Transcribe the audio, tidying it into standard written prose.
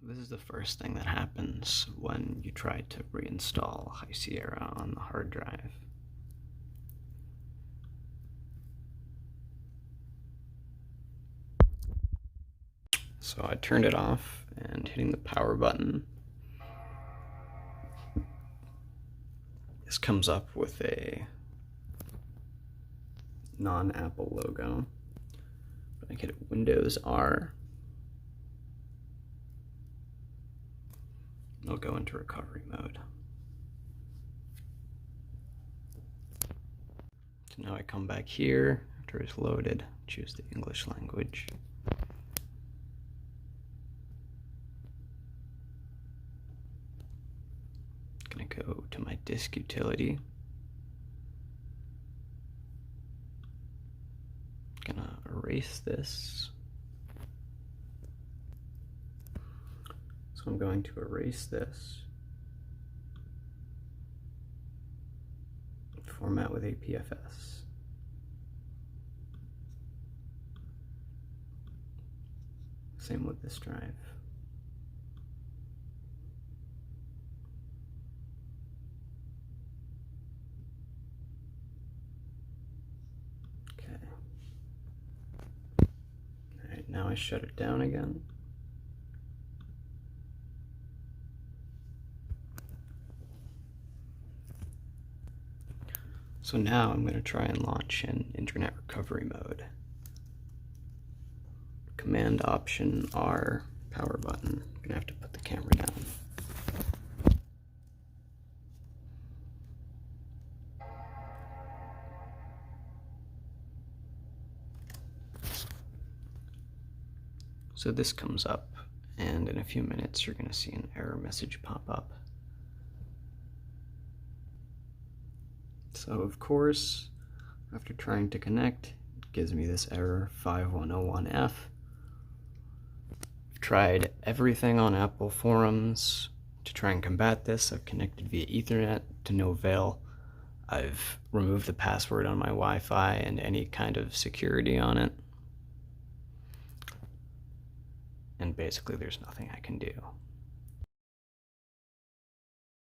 This is the first thing that happens when you try to reinstall High Sierra on the hard drive. So I turned it off, and hitting the power button, this comes up with a non-Apple logo. I hit Windows R. I'll go into recovery mode. So now I come back here after it's loaded, choose the English language. I'm gonna go to my disk utility. Gonna erase this. So I'm going to erase this. Format with APFS. Same with this drive. Okay. All right, now I shut it down again. So now I'm going to try and launch in Internet Recovery mode. Command Option R, power button. I'm going to have to put the camera down. So this comes up, and in a few minutes you're going to see an error message pop up. So of course, after trying to connect, it gives me this error 5101F. I've tried everything on Apple forums to try and combat this. I've connected via Ethernet to no avail. I've removed the password on my Wi-Fi and any kind of security on it. And basically there's nothing I can do.